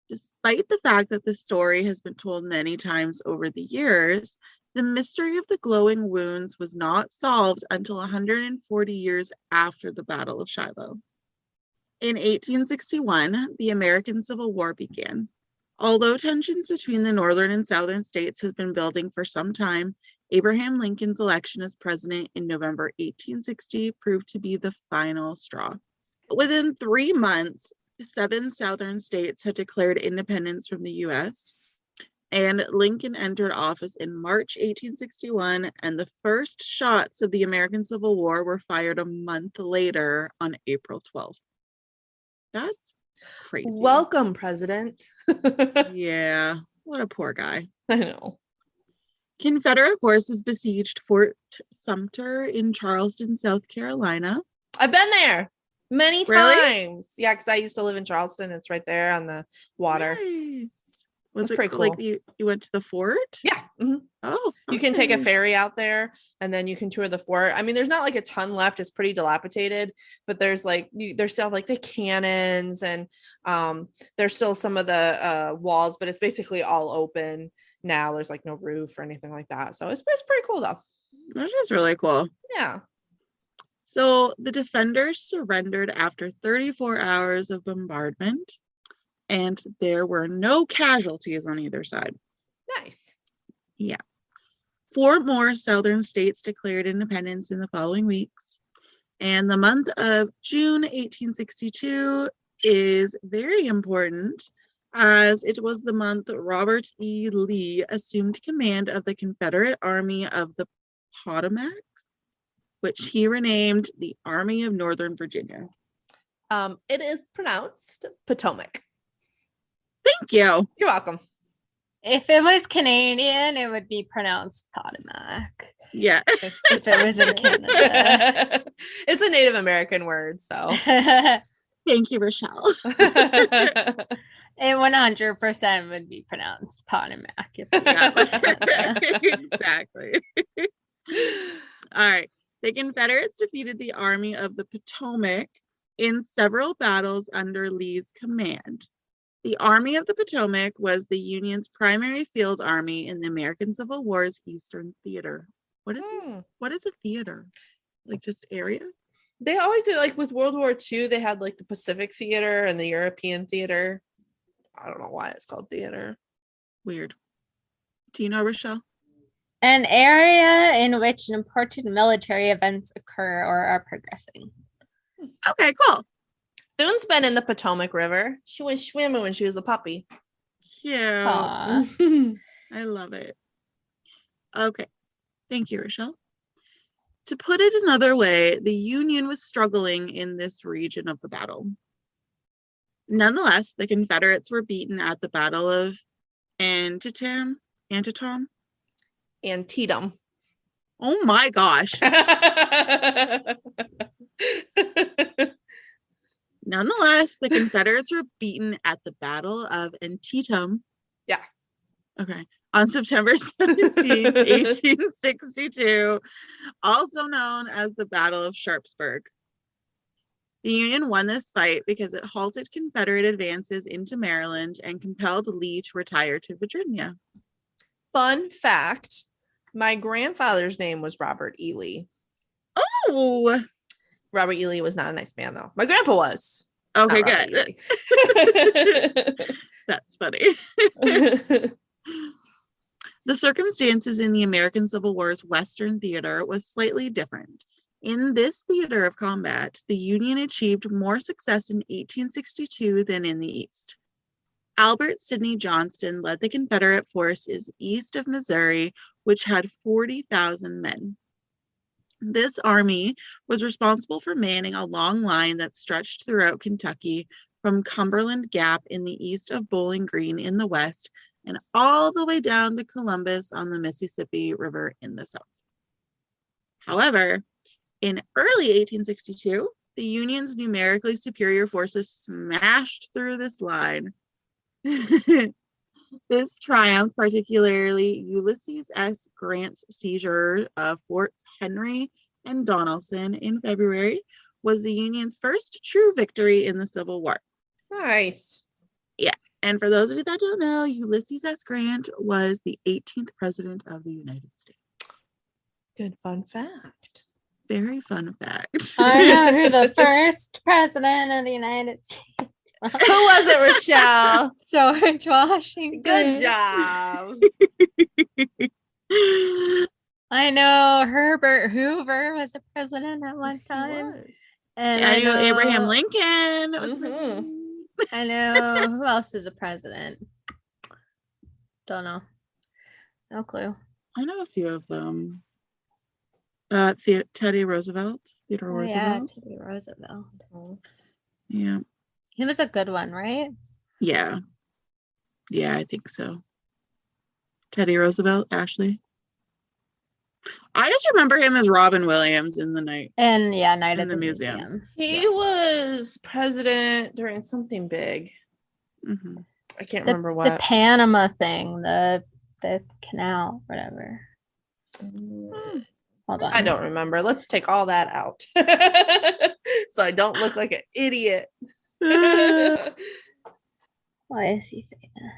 Despite the fact that the story has been told many times over the years, the mystery of the glowing wounds was not solved until 140 years after the Battle of Shiloh. In 1861, the American Civil War began. Although tensions between the northern and southern states has been building for some time, Abraham Lincoln's election as president in November 1860 proved to be the final straw. Within 3 months, 7 southern states had declared independence from the U.S., and Lincoln entered office in March 1861, and the first shots of the American Civil War were fired a month later on April 12th. That's crazy. Welcome, President. Yeah, what a poor guy. I know. Confederate forces besieged Fort Sumter in Charleston, South Carolina. I've been there many Really? times. Yeah, because I used to live in Charleston. It's right there on the water. Nice. Was Was it pretty like cool. you went to the fort? Yeah. Mhm. Oh, You can take a okay. ferry out there and then you can tour the fort. I mean, there's not like a ton left. It's pretty dilapidated, but there's like, there's still like the cannons, and there's still some of the walls, but it's basically all open now. There's like no roof or anything like that. So it's pretty cool though. That's just really cool. Yeah. So the defenders surrendered after 34 hours of bombardment, and there were no casualties on either side. Nice. Yeah. 4 more southern states declared independence in the following weeks. And the month of June 1862 is very important, as it was the month Robert E. Lee assumed command of the Confederate Army of the Potomac, which he renamed the Army of Northern Virginia. It is pronounced Potomac. Thank you. You're welcome. If it was Canadian, it would be pronounced Potomac. Yeah. If it was in Canada. It's a Native American word, so. Thank you, Rochelle. It 100% would be pronounced Potomac. If Exactly. All right. The Confederates defeated the Army of the Potomac in several battles under Lee's command. The Army of the Potomac was the Union's primary field army in the American Civil War's Eastern Theater. What is it? What is a theater? Like just area? They always did, like with World War II, they had like the Pacific Theater and the European Theater. I don't know why it's called theater. Weird. Do you know, Rochelle? An area in which important military events occur or are progressing. Okay, cool. Thune's been in the Potomac River. She went swimming when she was a puppy. Cute. Aw. I love it. Okay. Thank you, Rochelle. To put it another way, the Union was struggling in this region of the battle. Nonetheless, the Confederates were beaten at the Battle of Antietam. Antietam. Oh my gosh. Nonetheless, the Confederates were beaten at the Battle of Antietam. Yeah. Okay. On September 17th, 1862, also known as the Battle of Sharpsburg. The Union won this fight because it halted Confederate advances into Maryland and compelled Lee to retire to Virginia. Fun fact, my grandfather's name was Robert E. Lee. Oh, Robert E. Lee was not a nice man, though. My grandpa was. okay, Not Robert good. E. That's funny. The circumstances in the American Civil War's Western theater was slightly different. In this theater of combat, the Union achieved more success in 1862 than in the East. Albert Sidney Johnston led the Confederate forces east of Missouri, which had 40,000 men. This army was responsible for manning a long line that stretched throughout Kentucky from Cumberland Gap in the east of Bowling Green in the west and all the way down to Columbus on the Mississippi River in the south. However, in early 1862, the Union's numerically superior forces smashed through this line. This triumph, particularly Ulysses S. Grant's seizure of Forts Henry and Donelson in February, was the Union's first true victory in the Civil War. Nice. And for those of you that don't know, Ulysses S. Grant was the 18th president of the United States. Good fun fact. Very fun fact. I know who the first president of the United States was. Who was it, Rochelle? George Washington. Good job. I know Herbert Hoover was a president at one He time. was. And I know Abraham know- Lincoln. Was Mhm. I know who else is a president. Don't know. No clue. I know a few of them. Teddy Roosevelt. Theodore Oh, yeah, Roosevelt. Teddy Roosevelt. Yeah. He was a good one, right? Yeah. Yeah, I think so. Teddy Roosevelt, Ashley. I just remember him as Robin Williams in the night. And yeah, Night In at the the museum. Museum. He was president during something big. Mhm. I can't The, remember the what. Panama thing, the canal, whatever. Hold on. I don't remember. Let's take all that out. So I don't look like an idiot. Why is he famous?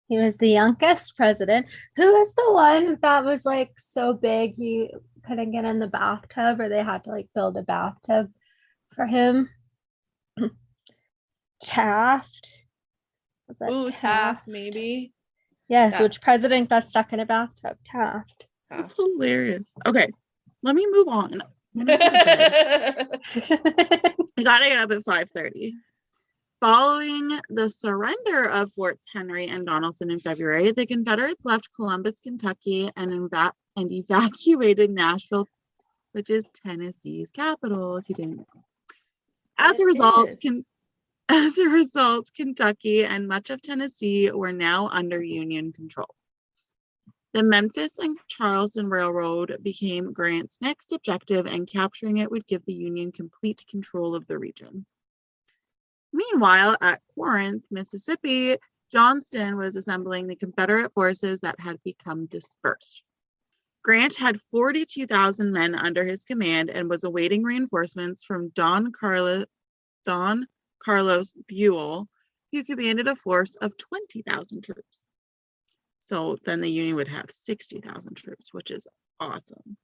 He was the youngest president. Who was the one that was like so big he couldn't get in the bathtub, or they had to like build a bathtub for him? Taft. Was that Ooh, Taft, maybe. Yes, Taft. which president got stuck in a bathtub? Taft. That's hilarious. Okay, let me move on. I'm gonna go to bed. I gotta get up at 5:30. Following the surrender of Forts Henry and Donelson in February, the Confederates left Columbus, Kentucky, and evacuated Nashville, which is Tennessee's capital, if you didn't know. As a result, Kentucky and much of Tennessee were now under Union control. The Memphis and Charleston Railroad became Grant's next objective, and capturing it would give the Union complete control of the region. Meanwhile, at Corinth, Mississippi, Johnston was assembling the Confederate forces that had become dispersed. Grant had 42,000 men under his command and was awaiting reinforcements from Don Carlos Buell, who commanded a force of 20,000 troops. So then the Union would have 60,000 troops, which is awesome.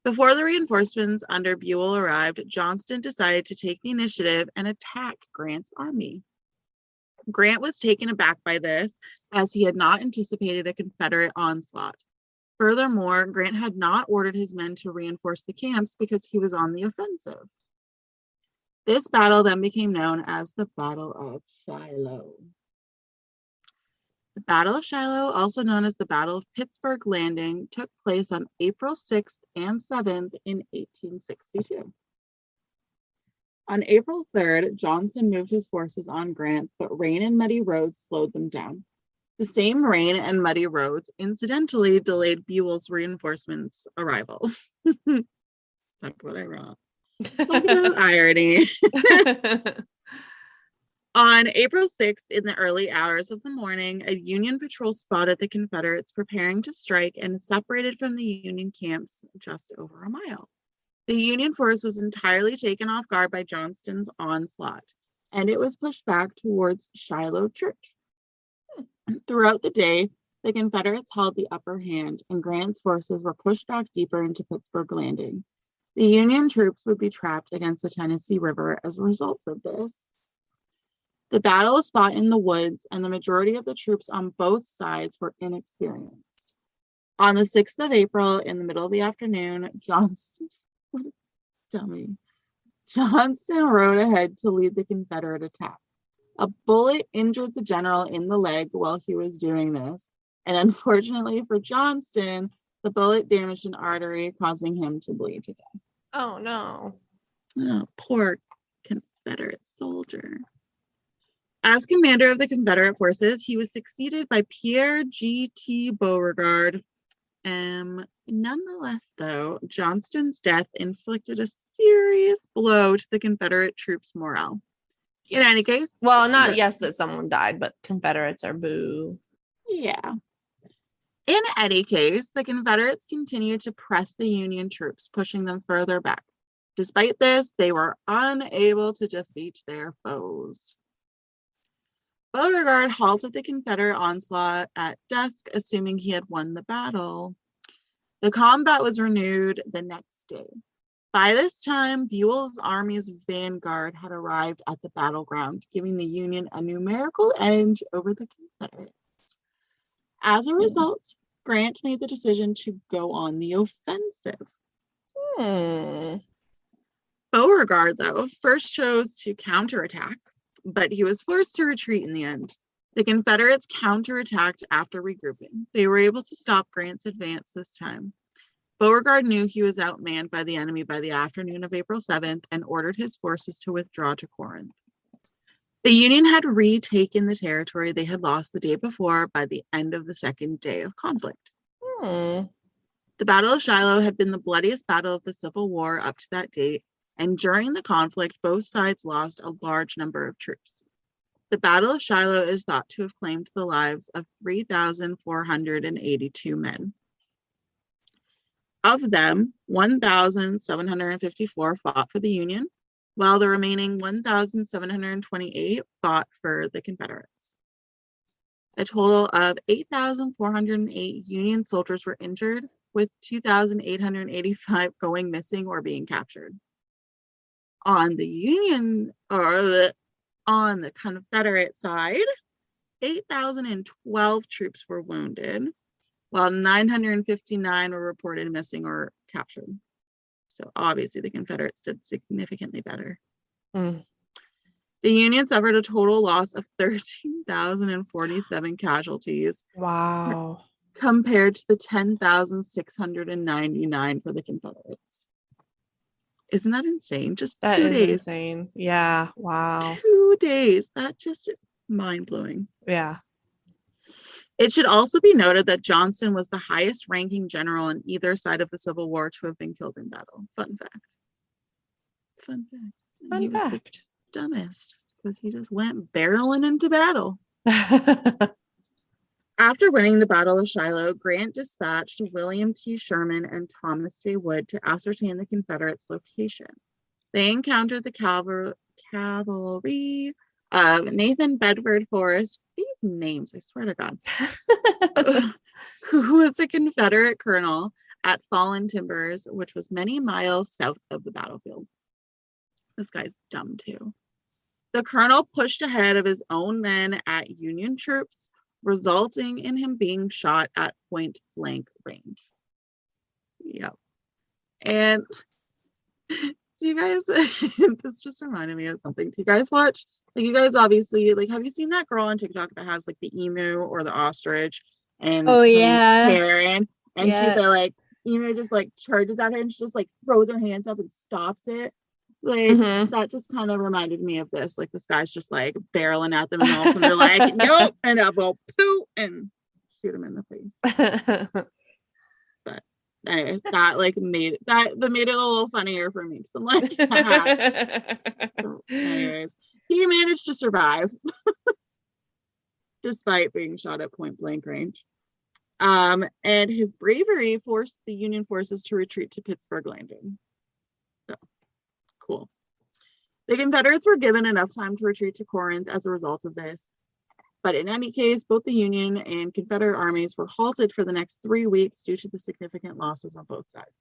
Before the reinforcements under Buell arrived, Johnston decided to take the initiative and attack Grant's army. Grant was taken aback by this, as he had not anticipated a Confederate onslaught. Furthermore, Grant had not ordered his men to reinforce the camps because he was on the offensive. This battle then became known as the Battle of Shiloh. The Battle of Shiloh, also known as the Battle of Pittsburgh Landing, took place on April 6th and 7th in 1862. On April 3rd, Johnston moved his forces on Grant, but rain and muddy roads slowed them down. The same rain and muddy roads incidentally delayed Buell's reinforcements' arrival. Talk about irony. Talk about irony. On April 6th, in the early hours of the morning, a Union patrol spotted the Confederates preparing to strike and separated from the Union camps just over a mile. The Union force was entirely taken off guard by Johnston's onslaught, and it was pushed back towards Shiloh Church. Throughout the day, the Confederates held the upper hand, and Grant's forces were pushed back deeper into Pittsburgh Landing. The Union troops would be trapped against the Tennessee River as a result of this. The battle was fought in the woods, and the majority of the troops on both sides were inexperienced. On the 6th of April, in the middle of the afternoon, Johnston rode ahead to lead the Confederate attack. A bullet injured the general in the leg while he was doing this, and unfortunately for Johnston, the bullet damaged an artery, causing him to bleed to death. Oh, no. Oh, poor Confederate soldier. As commander of the Confederate forces, he was succeeded by Pierre G.T. Beauregard. Nonetheless, though, Johnston's death inflicted a serious blow to the Confederate troops' morale. In any case... Well, not yes that someone died, but Confederates are boo. Yeah. In any case, the Confederates continued to press the Union troops, pushing them further back. Despite this, they were unable to defeat their foes. Beauregard halted the Confederate onslaught at dusk, assuming he had won the battle. The combat was renewed the next day. By this time, Buell's army's vanguard had arrived at the battleground, giving the Union a numerical edge over the Confederates. As a result, Grant made the decision to go on the offensive. Beauregard, though, first chose to counterattack, but he was forced to retreat in the end. The Confederates counterattacked after regrouping. They were able to stop Grant's advance this time. Beauregard knew he was outmanned by the enemy by the afternoon of April 7th and ordered his forces to withdraw to Corinth. The Union had retaken the territory they had lost the day before by the end of the second day of conflict. The Battle of Shiloh had been the bloodiest battle of the Civil War up to that date, and during the conflict, both sides lost a large number of troops. The Battle of Shiloh is thought to have claimed the lives of 3,482 men. Of them, 1,754 fought for the Union, while the remaining 1,728 fought for the Confederates. A total of 8,408 Union soldiers were injured, with 2,885 going missing or being captured. On the Confederate side, 8,012 troops were wounded, while 959 were reported missing or captured. So obviously the Confederates did significantly better. The The Union suffered a total loss of 13,047 casualties Wow. compared to the 10,699 for the Confederates. Isn't that insane? Just That 2 is days. insane. Yeah. Wow. 2 days. That's just mind-blowing. Yeah. It should also be noted that Johnston was the highest ranking general on either side of the Civil War to have been killed in battle. Fun fact. And he Fun was the fact. dumbest because he just went barreling into battle. After winning the Battle of Shiloh, Grant dispatched William T. Sherman and Thomas J. Wood to ascertain the Confederates' location. They encountered the cavalry of Nathan Bedford Forrest. These names, I swear to God. Who was a Confederate colonel at Fallen Timbers, which was many miles south of the battlefield. This guy's dumb too. The colonel pushed ahead of his own men at Union troops, resulting in him being shot at point blank range. Yep. And do you guys, this just reminded me of something. Do you guys watch, like, you guys obviously, like, have you seen that girl on TikTok that has like the emu or the ostrich and Oh, plays yeah. Karen, and she, Yeah. the like emu just like charges at her and she just like throws her hands up and stops it. Like, Mhm. that just kind of reminded me of this. Like, this guy's just like barreling at them, and all of a sudden they're like, nope, and I will poo and shoot him in the face. But anyways, that like made it a little funnier for me. So I'm like, anyways, he managed to survive despite being shot at point blank range. And his bravery forced the Union forces to retreat to Pittsburgh Landing. So cool. The Confederates were given enough time to retreat to Corinth as a result of this. But in any case, both the Union and Confederate armies were halted for the next 3 weeks due to the significant losses on both sides.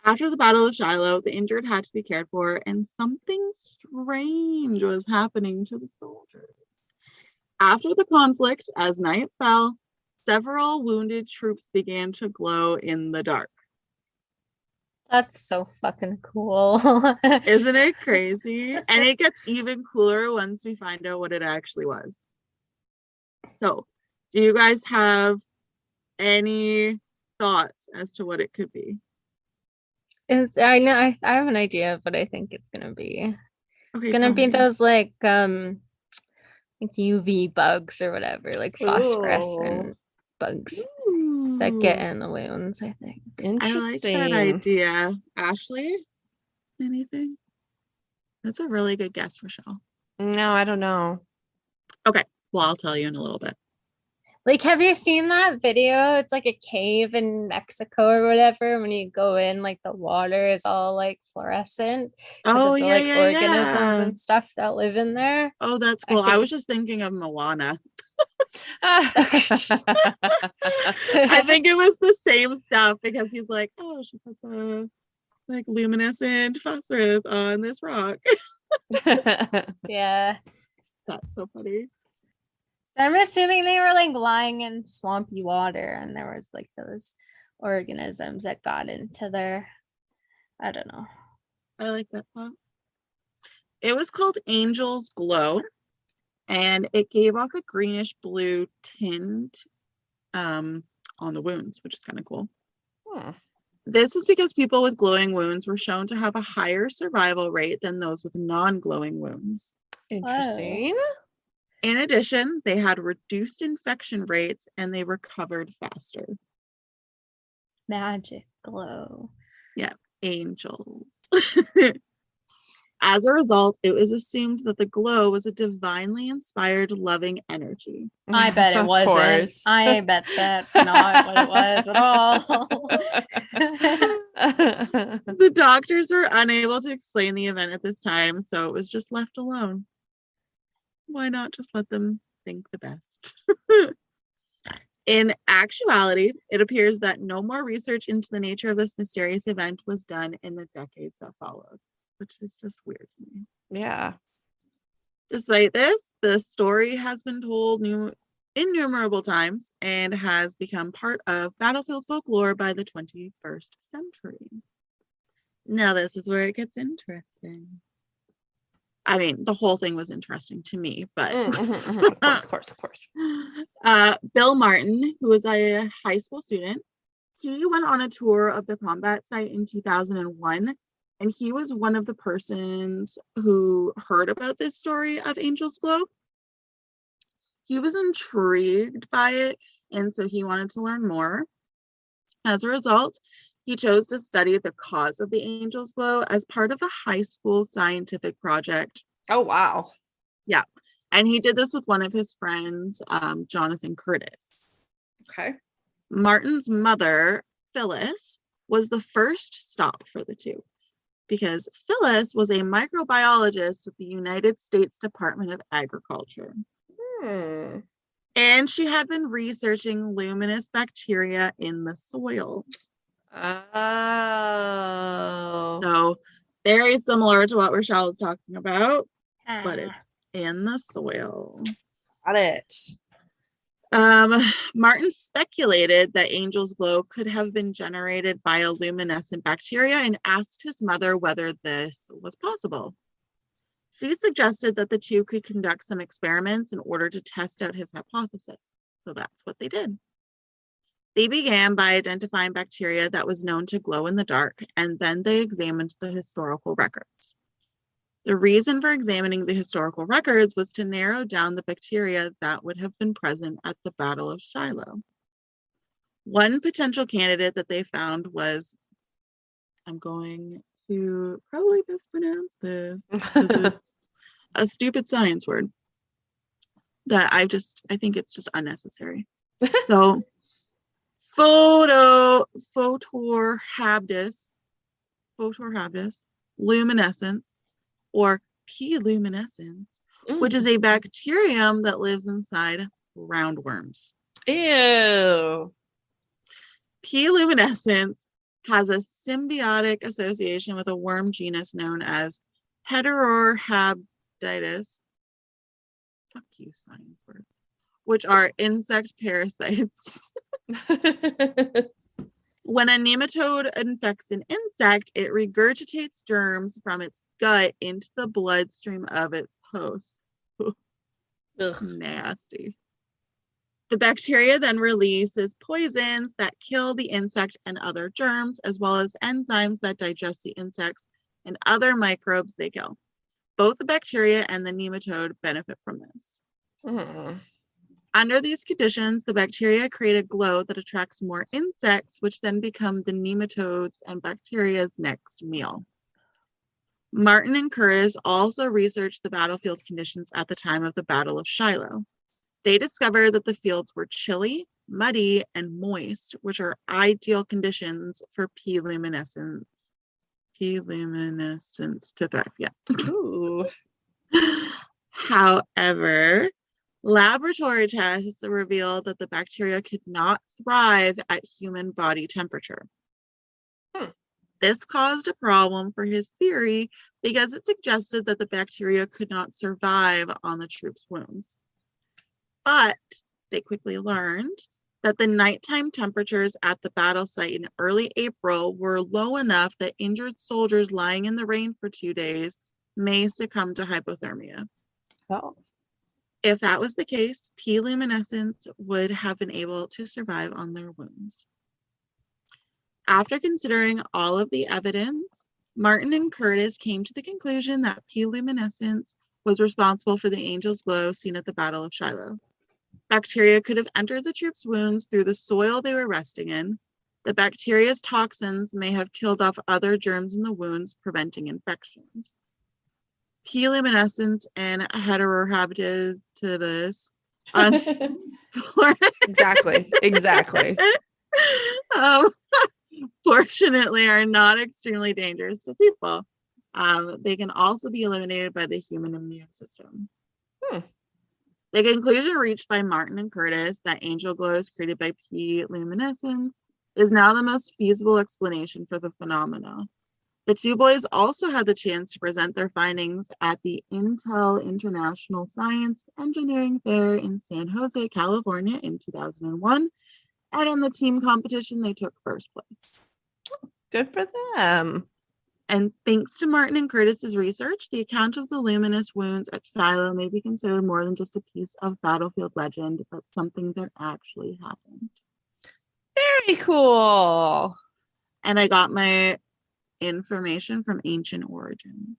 After the Battle of Shiloh, the injured had to be cared for, and something strange was happening to the soldiers. After the conflict, as night fell, several wounded troops began to glow in the dark. That's so fucking cool. Isn't it crazy? And it gets even cooler once we find out what it actually was. So, do you guys have any thoughts as to what it could be? I know I have an idea of what I think it's gonna be. Okay, It's gonna tell be me. those like UV bugs or whatever, like phosphorescent bugs that get Ooh, in the wounds, I think. I like that Interesting. idea. Ashley, anything? That's a really good guess, Rochelle. No, I don't know. Okay, well, I'll tell you in a little bit. Like, have you seen that video? It's like a cave in Mexico or whatever. When you go in, like the water is all like fluorescent because Oh, of the yeah, like yeah, organisms yeah. and stuff that live in there. Oh, that's I cool. I think- was just thinking of Moana. I I think it was the same stuff because he's like, oh, she put the like luminescent phosphorus on this rock. Yeah. That's so funny. So I'm assuming they were like lying in swampy water and there was like those organisms that got into their, I don't know. I like that thought. It was called Angel's Glow, and it gave off a greenish blue tint on the wounds, which is kind of cool. Huh. This is because people with glowing wounds were shown to have a higher survival rate than those with non-glowing wounds. Interesting. In addition, they had reduced infection rates and they recovered faster. Magic glow. Yeah, angels. As a result, it was assumed that the glow was a divinely inspired, loving energy. I bet it Of wasn't. course. I bet that's not what it was at all. The doctors were unable to explain the event at this time, so it was just left alone. Why not just let them think the best? In actuality, it appears that no more research into the nature of this mysterious event was done in the decades that followed, which is just weird to me. Yeah. Despite this, the story has been told innumerable times and has become part of battlefield folklore by the 21st century. Now, this is where it gets interesting. I mean, the whole thing was interesting to me, but Of course. Bill Martin, who was a high school student, he went on a tour of the combat site in 2001, and he was one of the persons who heard about this story of Angel's Glow. He was intrigued by it, and so he wanted to learn more. As a result, he chose to study the cause of the Angel's Glow as part of a high school scientific project. Oh, wow. Yeah. And he did this with one of his friends, Jonathan Curtis. Okay. Martin's mother, Phyllis, was the first stop for the two because Phyllis was a microbiologist at the United States Department of Agriculture. And she had been researching luminous bacteria in the soil. Oh. So very similar to what Rochelle was talking about, but it's in the soil. Got it. Martin speculated that Angel's Glow could have been generated by a luminescent bacteria and asked his mother whether this was possible. She suggested that the two could conduct some experiments in order to test out his hypothesis. So that's what they did. They began by identifying bacteria that was known to glow in the dark, and then they examined the historical records. The reason for examining the historical records was to narrow down the bacteria that would have been present at the Battle of Shiloh. One potential candidate that they found was, I'm going to probably mispronounce this because it's a stupid science word that I think it's just unnecessary. So photorhabdus, luminescence, or P. luminescens, which is a bacterium that lives inside roundworms. Ew. P. luminescens has a symbiotic association with a worm genus known as Heterorhabditis. Fuck you, science words. Which are insect parasites. When a nematode infects an insect, it regurgitates germs from its gut into the bloodstream of its host. Nasty. The bacteria then releases poisons that kill the insect and other germs, as well as enzymes that digest the insects and other microbes they kill. Both the bacteria and the nematode benefit from this. Under these conditions, the bacteria create a glow that attracts more insects, which then become the nematodes and bacteria's next meal. Martin and Curtis also researched the battlefield conditions at the time of the Battle of Shiloh. They discovered that the fields were chilly, muddy, and moist, which are ideal conditions for P. luminescens to thrive. Yeah. Ooh. However, laboratory tests revealed that the bacteria could not thrive at human body temperature. This caused a problem for his theory because it suggested that the bacteria could not survive on the troops' wounds. But they quickly learned that the nighttime temperatures at the battle site in early April were low enough that injured soldiers lying in the rain for 2 days may succumb to hypothermia. Oh. If that was the case, P. luminescens would have been able to survive on their wounds. After considering all of the evidence, Martin and Curtis came to the conclusion that P. luminescens was responsible for the Angel's Glow seen at the Battle of Shiloh. Bacteria could have entered the troops' wounds through the soil they were resting in. The bacteria's toxins may have killed off other germs in the wounds, preventing infections. P. luminescens and Heterorhabditis Exactly. Fortunately, are not extremely dangerous to people. They can also be eliminated by the human immune system. The conclusion reached by Martin and Curtis that angel glows created by P. luminescens is now the most feasible explanation for the phenomena. The two boys also had the chance to present their findings at the Intel International Science Engineering Fair in San Jose, California in 2001. And in the team competition, they took first place. Good for them. And thanks to Martin and Curtis's research, the account of the luminous wounds at Shiloh may be considered more than just a piece of battlefield legend, but something that actually happened. Very cool. And I got my information from Ancient Origins.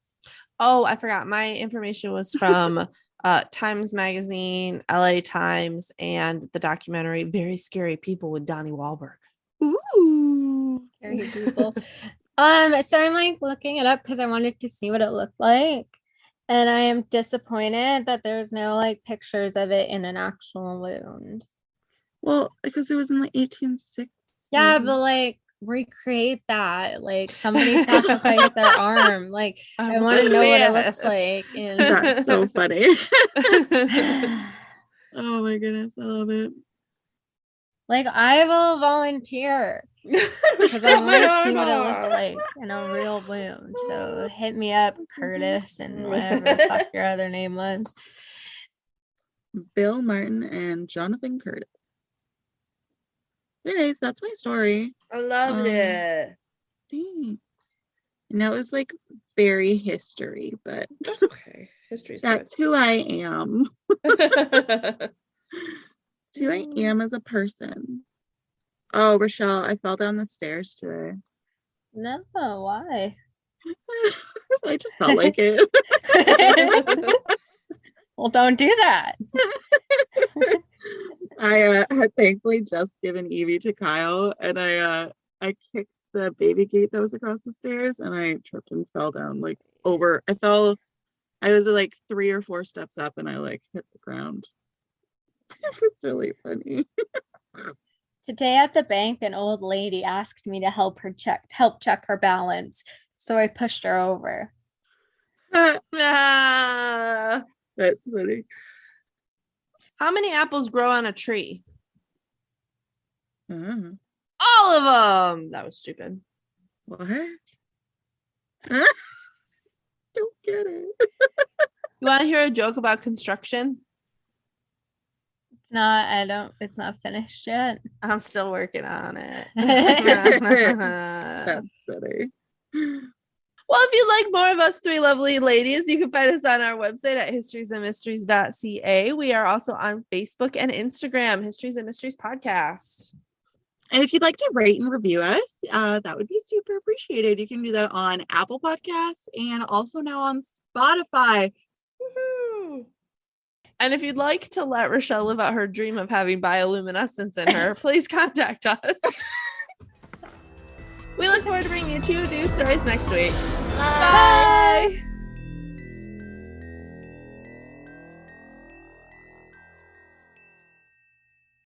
Oh, I forgot. My information was from Times Magazine, LA Times, and the documentary Very Scary People with Donnie Wahlberg. Ooh. Scary people. So I'm like looking it up because I wanted to see what it looked like. And I am disappointed that there's no like pictures of it in an actual wound. Well, because it was in the 1860s. Yeah, but like recreate that. Like somebody sacrificed their arm. Like I want to know what it looks like. And That's so funny. Oh my goodness, I love it. like I will volunteer because I want to see what it looks like in a real wound. So hit me up, Curtis, and whatever the fuck your other name was. Bill Martin and Jonathan Curtis. Anyways, that's my story. I loved it. Thanks. And that was like very history, but That's okay. History's that's who I am. good. It's who I am as a person. Oh, Rochelle, I fell down the stairs today. No, why? I just felt like it. Well, don't do that. I had thankfully just given Evie to Kyle, and I kicked the baby gate that was across the stairs, and I tripped and fell down like over. I was like 3 or 4 steps up, and I like hit the ground. It was really funny. Today at the bank, an old lady asked me to help check her balance. So I pushed her over. Ah. That's funny. How many apples grow on a tree? Uh, All of them. That was stupid. what? Don't get it. You want to hear a joke about construction? It's not finished yet. I'm still working on it. That's funny. Well, if you'd like more of us three lovely ladies, you can find us on our website at historiesandmysteries.ca. We are also on Facebook and Instagram, Histories and Mysteries Podcast. And if you'd like to rate and review us, that would be super appreciated. You can do that on Apple Podcasts and also now on Spotify. Woohoo! And if you'd like to let Rochelle live out her dream of having bioluminescence in her, please contact us. We look forward to bringing you 2 new stories next week. Bye.